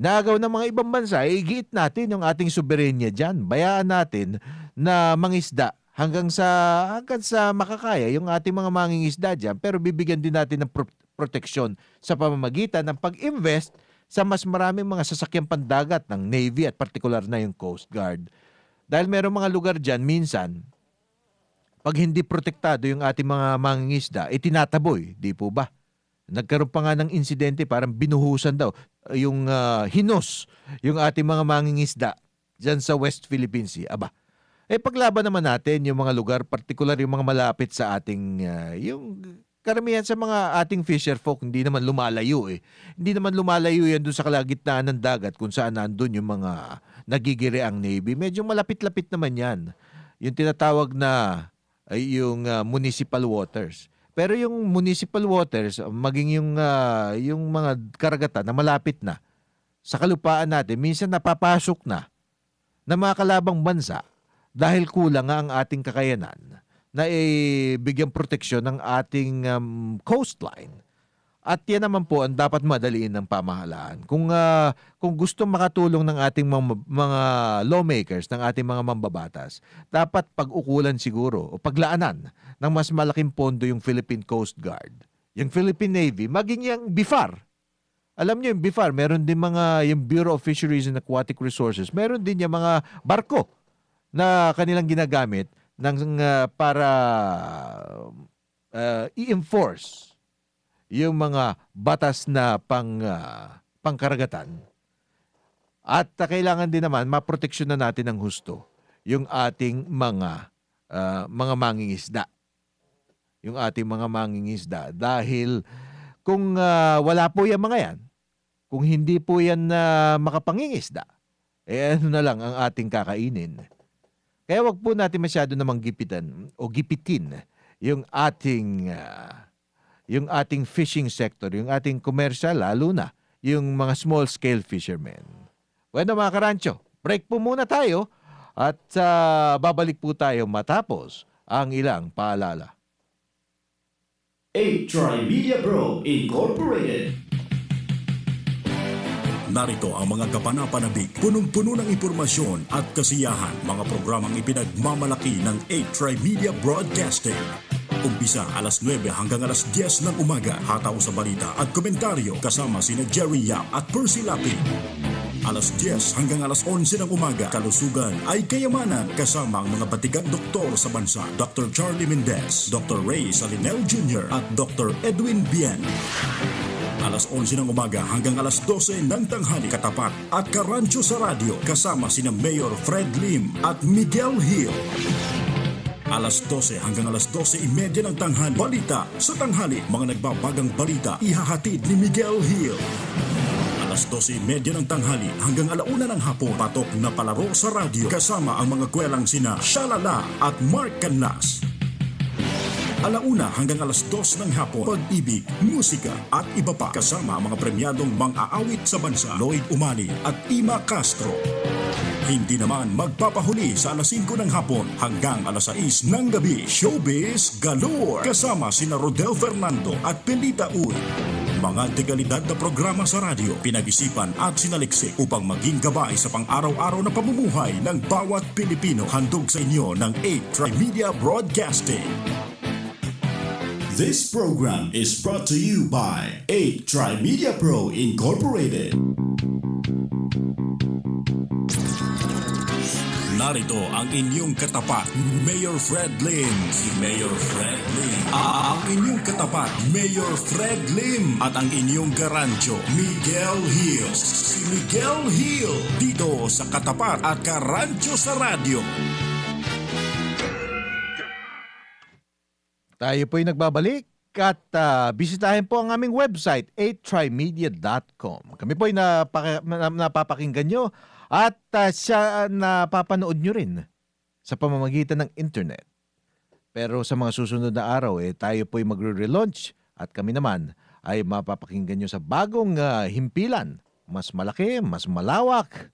naagaw ng mga ibang bansa, igiit natin yung ating soberenya dyan. Bayaan natin na mangisda hanggang sa makakaya yung ating mga mangingisda dyan, pero bibigyan din natin ng proteksyon sa pamamagitan ng pag-invest sa mas maraming mga sasakyang pandagat ng Navy at partikular na yung Coast Guard. Dahil merong mga lugar dyan, minsan, pag hindi protektado yung ating mga mangingisda, tinataboy, di po ba? Nagkaroon pa nga ng insidente, parang binuhusan daw yung hinos yung ating mga mangingisda dyan sa West Philippine Sea. Aba, paglaban naman natin yung mga lugar, partikular yung mga malapit sa ating, yung karamihan sa mga ating fisher folk, hindi naman lumalayo Hindi naman lumalayo yan doon sa kalagitnaan ng dagat kung saan nandun yung mga nagigiri ang Navy. Medyo malapit-lapit naman yan. Yung tinatawag na yung municipal waters. Pero yung municipal waters, maging yung mga karagatan na malapit na sa kalupaan natin, minsan napapasok na ng mga kalabang bansa dahil kulang nga ang ating kakayanan na bigyan proteksyon ng ating coastline. At yan naman po ang dapat madaliin ng pamahalaan. Kung gusto makatulong ng ating mga lawmakers, ng ating mga mambabatas, dapat pag-ukulan siguro o paglaanan ng mas malaking pondo yung Philippine Coast Guard, yung Philippine Navy, maging yung BIFAR. Alam niyo yung BIFAR, meron din yung Bureau of Fisheries and Aquatic Resources, meron din yung mga barko na kanilang ginagamit para i-enforce yung mga batas na pangkaragatan. At kailangan din naman maproteksyon na natin ng husto yung ating mga mangingisda. Yung ating mga mangingisda. Dahil kung wala po yung mga yan, kung hindi po yan makapangingisda, ano na lang ang ating kakainin. Kaya wag po natin masyado namang gipitin yung ating fishing sector, yung ating komersya, lalo na yung mga small-scale fishermen. Bueno mga karancho, break po muna tayo at babalik po tayo matapos ang ilang paalala. 8 Tri-Media Pro Incorporated. Narito ang mga kapanapanabik, punong-puno ng impormasyon at kasiyahan, mga programang ipinagmamalaki ng 8 Tri-Media Broadcasting. Umpisa alas 9 hanggang alas 10 ng umaga, hataw sa balita at komentaryo kasama sina Jerry Yap at Percy Lapid. Alas 10 hanggang alas 11 ng umaga, kalusugan ay kayamanan kasama ang mga batigang doktor sa bansa, Dr. Charlie Mendez, Dr. Ray Salinel Jr. at Dr. Edwin Bien. Alas 11 ng umaga hanggang alas 12 ng tanghali, katapat at karancho sa radyo kasama sina Mayor Fred Lim at Miguel Hill. Alas 12 hanggang alas 12:30 ng tanghali, balita sa tanghali, mga nagbabagang balita ihahatid ni Miguel Hill. Alas 12:30 ng tanghali hanggang 1:00 ng hapon, patok na palaro sa radyo kasama ang mga kwelang sina Shalala at Mark Canlas. 1:00 hanggang alas 2 ng hapon, pag-ibig, musika at iba pa kasama ang mga premyadong mang-aawit sa bansa, Lloyd Umali at Ima Castro. Hindi naman magpapahuli sa alas 5 ng hapon hanggang alas 6 ng gabi, Showbiz Galore kasama sina Rodel Fernando at Pelita Uy. Mga dekalidad na programa sa radyo, pinag-isipan at sinaliksik upang maging gabay sa pang-araw-araw na pamumuhay ng bawat Pilipino. Handog sa inyo ng 8 Tri-Media Broadcasting. This program is brought to you by 8 Tri-Media Pro Incorporated. Narito ang inyong katapat, Mayor Fred Lim. Si Mayor Fred Lim. Ang inyong katapat, Mayor Fred Lim. At ang inyong garancho, Miguel Hill. Si Miguel Hill. Dito sa Katapat at Karancho sa Radyo. Tayo po'y nagbabalik at bisitahin po ang aming website, 8trimedia.com. Kami po'y napapakinggan nyo at siya napapanood nyo rin sa pamamagitan ng internet. Pero sa mga susunod na araw, tayo po'y magre-relaunch at kami naman ay mapapakinggan nyo sa bagong himpilan. Mas malaki, mas malawak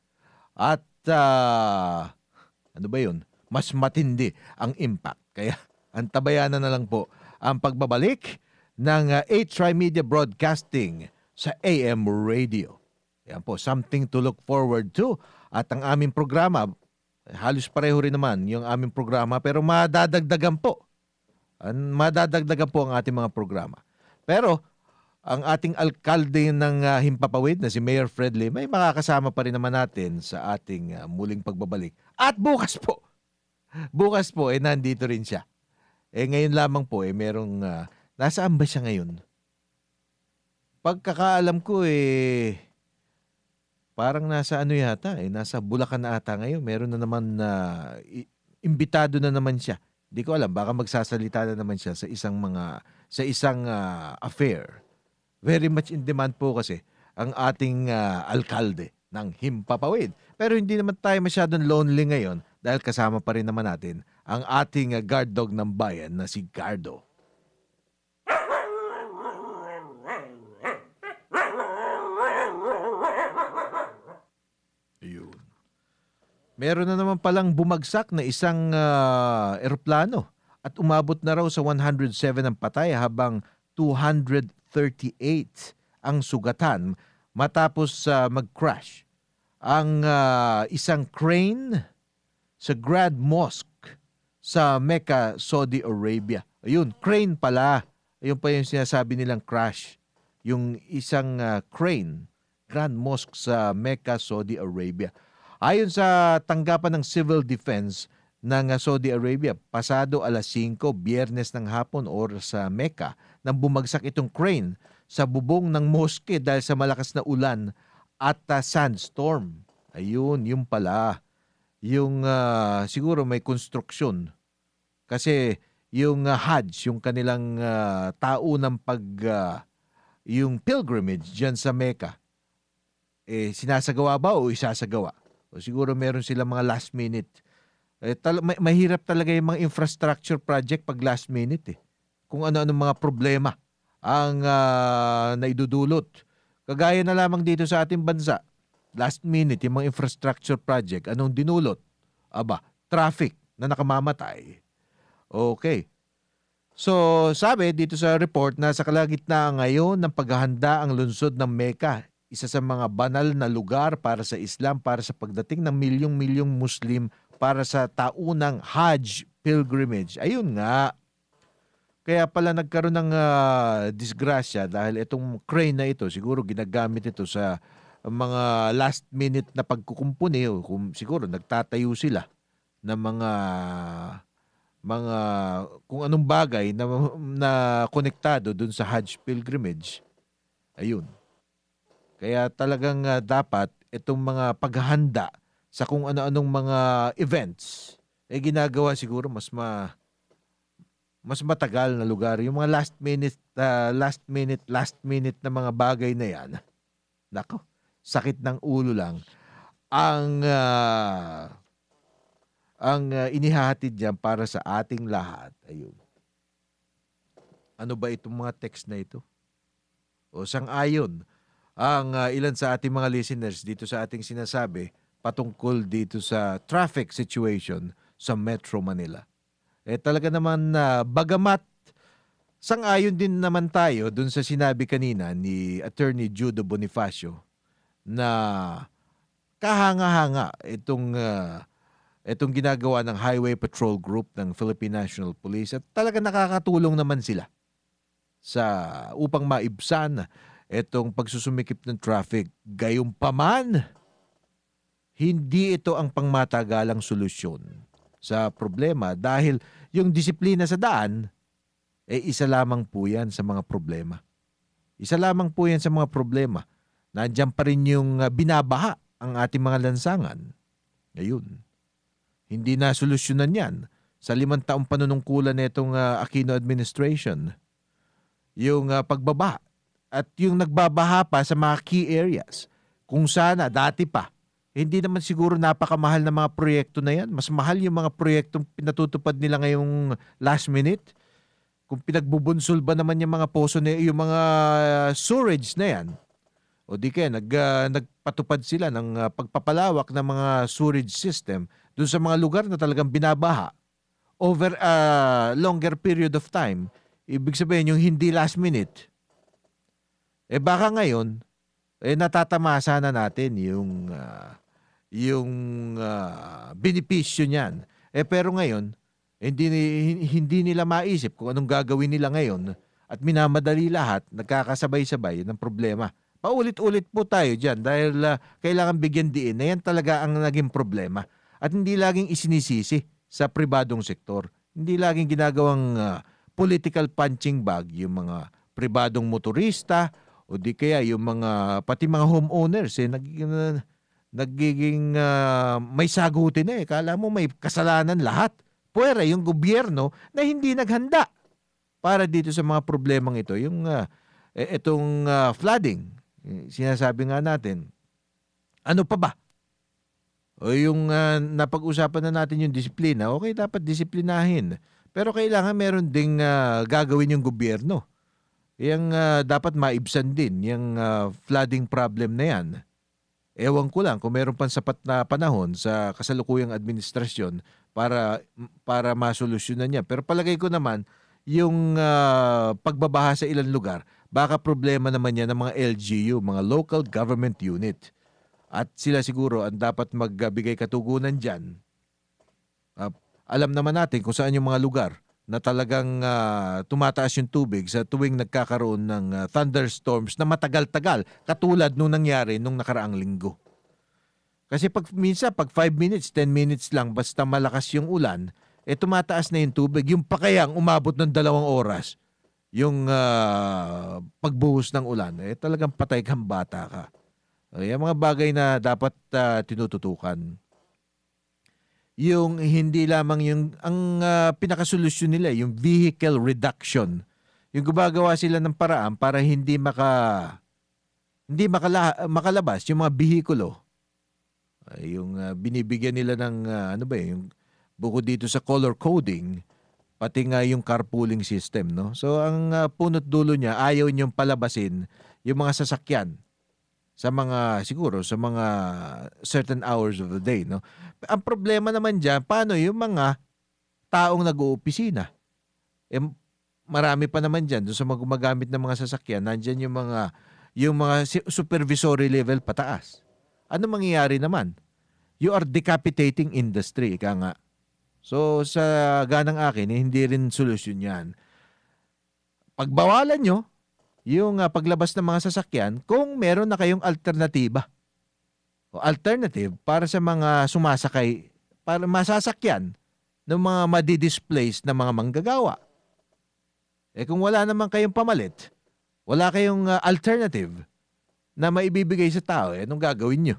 at ano ba yun? Mas matindi ang impact. Kaya antabayanan na lang po ang pagbabalik ng 8 Tri-Media Broadcasting sa AM Radio. Yan po, something to look forward to. At ang aming programa, halos pareho rin naman yung aming programa, pero madadagdagan po. Madadagdagan po ang ating mga programa. Pero ang ating alkalde ng Himpapawid na si Mayor Fred Lim ay makakasama pa rin naman natin sa ating muling pagbabalik. At bukas po nandito rin siya. Ngayon lamang po merong, nasaan ba siya ngayon? Pagkakaalam ko parang nasa ano yata, nasa Bulacan na ata ngayon. Meron na naman imbitado na naman siya. Hindi ko alam, baka magsasalita na naman siya sa isang affair. Very much in demand po kasi ang ating alkalde ng Himpapawid. Pero hindi naman tayo masyadong lonely ngayon dahil kasama pa rin naman natin ang ating guard dog ng bayan na si Gardo. Ayun. Meron na naman palang bumagsak na isang eroplano at umabot na raw sa 107 ang patay habang 238 ang sugatan matapos mag-crash ang isang crane sa Grand Mosque sa Mecca, Saudi Arabia. Ayun, crane pala. Ayun pa yung sinasabi nilang crash. Yung isang crane, Grand Mosque sa Mecca, Saudi Arabia. Ayon sa tanggapan ng Civil Defense ng Saudi Arabia, pasado alas 5, Biyernes ng hapon oras sa Mecca, nang bumagsak itong crane sa bubong ng mosque dahil sa malakas na ulan at sandstorm. Ayun, yung pala. Yung siguro may construction. Kasi yung Hajj, yung kanilang taunang yung pilgrimage dyan sa Mecca, sinasagawa ba o isasagawa? O siguro meron silang mga last minute. Mahirap talaga yung mga infrastructure project pag last minute. Kung ano-ano mga problema ang naidudulot. Kagaya na lamang dito sa ating bansa, last minute yung mga infrastructure project, anong dinulot? Aba, traffic na nakamamatay. Okay. So, sabi dito sa report na sa kalagitnaan ngayon ng paghahanda ang lungsod ng Mecca, isa sa mga banal na lugar para sa Islam para sa pagdating ng milyong-milyong Muslim para sa taunang Hajj pilgrimage. Ayun nga. Kaya pala nagkaroon ng disgrasya dahil itong crane na ito, siguro ginagamit ito sa mga last minute na pagkukumpuni. Siguro nagtatayo sila ng mga kung anong bagay na konektado dun sa Hajj pilgrimage. Ayun. Kaya talagang dapat itong mga paghahanda sa kung ano-anong mga events ginagawa siguro mas matagal na lugar. Yung mga last minute na mga bagay na yan. Nako, sakit ng ulo lang ang inihahatid diyan para sa ating lahat. Ayun. Ano ba itong mga text na ito? O sang-ayon ang ilan sa ating mga listeners dito sa ating sinasabi patungkol dito sa traffic situation sa Metro Manila. Talaga naman bagamat sang-ayon din naman tayo dun sa sinabi kanina ni Attorney Judo Bonifacio na kahanga-hanga itong ginagawa ng Highway Patrol Group ng Philippine National Police at talaga nakakatulong naman sila upang maibsan itong pagsusumikip ng traffic. Gayunpaman, hindi ito ang pangmatagalang solusyon sa problema dahil yung disiplina sa daan, isa lamang po yan sa mga problema. Isa lamang po yan sa mga problema. Nandiyan pa rin yung binabaha ang ating mga lansangan. Ayun. Hindi na solusyonan yan sa 5 taong panunungkulan nitong Aquino administration. Yung pagbabaha at yung nagbabaha pa sa mga key areas. Kung sana, dati pa, hindi naman siguro napakamahal na mga proyekto na yan. Mas mahal yung mga proyektong pinatutupad nila ngayong last minute. Kung pinagbubunsol ba naman yung mga poso na yung mga sewerage na yan. O di kaya nagpatupad sila ng pagpapalawak ng mga sewerage system dun sa mga lugar na talagang binabaha over a longer period of time. Ibig sabihin yung hindi last minute. Baka ngayon, natatamasa na natin yung benepisyo niyan. Pero ngayon, hindi nila maisip kung anong gagawin nila ngayon at minamadali lahat, nagkakasabay-sabay ng problema. Paulit-ulit po tayo dyan dahil kailangan bigyan diin na yan talaga ang naging problema. At hindi laging isinisisi sa pribadong sektor. Hindi laging ginagawang political punching bag yung mga pribadong motorista o di kaya yung pati mga homeowners nagiging may sagutin Kala mo may kasalanan lahat. Puwera yung gobyerno na hindi naghanda para dito sa mga problemang ito. Yung itong flooding, sinasabi nga natin, ano pa ba? O yung napag-usapan na natin yung disiplina, okay, dapat disiplinahin. Pero kailangan meron ding gagawin yung gobyerno. Yung dapat maibsan din yung flooding problem na yan. Ewan ko lang kung meron pang sapat na panahon sa kasalukuyang administrasyon para masolusyonan niya. Pero palagay ko naman, yung pagbabaha sa ilang lugar, baka problema naman yan ng mga LGU, mga local government unit. At sila siguro ang dapat magbigay katugunan dyan. Alam naman natin kung saan yung mga lugar na talagang tumataas yung tubig sa tuwing nagkakaroon ng thunderstorms na matagal-tagal, katulad nung nangyari nung nakaraang linggo. Kasi minsan, pag 5 minutes, 10 minutes lang, basta malakas yung ulan, tumataas na yung tubig. Yung pa kayang umabot ng 2 oras, yung pagbuhos ng ulan, talagang patay kang bata ka. Yung mga bagay na dapat tinututukan. Yung hindi lamang ang pinakasolusyon nila, yung vehicle reduction. Yung gumagawa sila ng paraan para hindi makalabas yung mga bihikulo. Yung binibigyan nila ng yung bukod dito sa color coding, pati nga yung carpooling system, no? So ang punot dulo niya, ayaw niyong palabasin yung mga sasakyan sa mga certain hours of the day, no? Ang problema naman diyan, paano yung mga taong nag-oopisina? Marami pa naman diyan doon sa mga gumagamit ng mga sasakyan, nandiyan yung mga supervisory level pataas. Ano mangyayari naman? You are decapitating industry, ika nga. So sa ganang akin, hindi rin solusyon 'yan. Pagbawalan nyo yung paglabas ng mga sasakyan kung meron na kayong alternatiba. O alternative para sa mga sumasakay, para masasakyan ng mga madi-displace na mga manggagawa. Kung wala naman kayong pamalit, wala kayong alternative na maibibigay sa tao, anong gagawin nyo?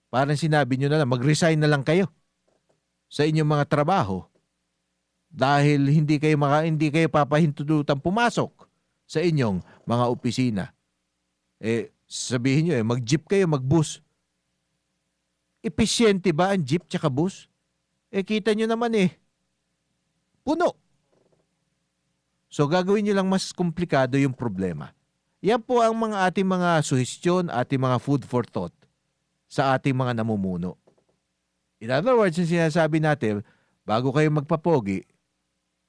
Parang sinabi nyo na lang, mag-resign na lang kayo sa inyong mga trabaho dahil hindi kayo papahintulutan pumasok sa inyong mga opisina. Sabihin nyo, mag-jeep kayo, mag-bus. Epesyente ba ang jeep tsaka bus? Kita nyo naman puno. So gagawin nyo lang mas komplikado yung problema. Yan po ang mga ating mga suhestyon, ating mga food for thought sa ating mga namumuno. In other words, yung sinasabi natin, bago kayo magpapogi,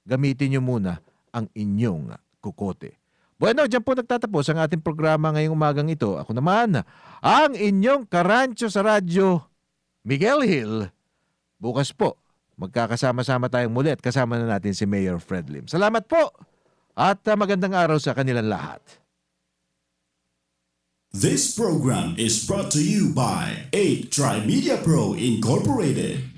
gamitin nyo muna ang inyong kukote. Bueno, dyan po nagtatapos ang ating programa ngayong umagang ito. Ako naman, ang inyong karancho sa radyo, Miguel Hill. Bukas po, magkakasama-sama tayong muli at kasama na natin si Mayor Fred Lim. Salamat po at magandang araw sa kanilang lahat. This program is brought to you by 8 Tri Media Pro Incorporated.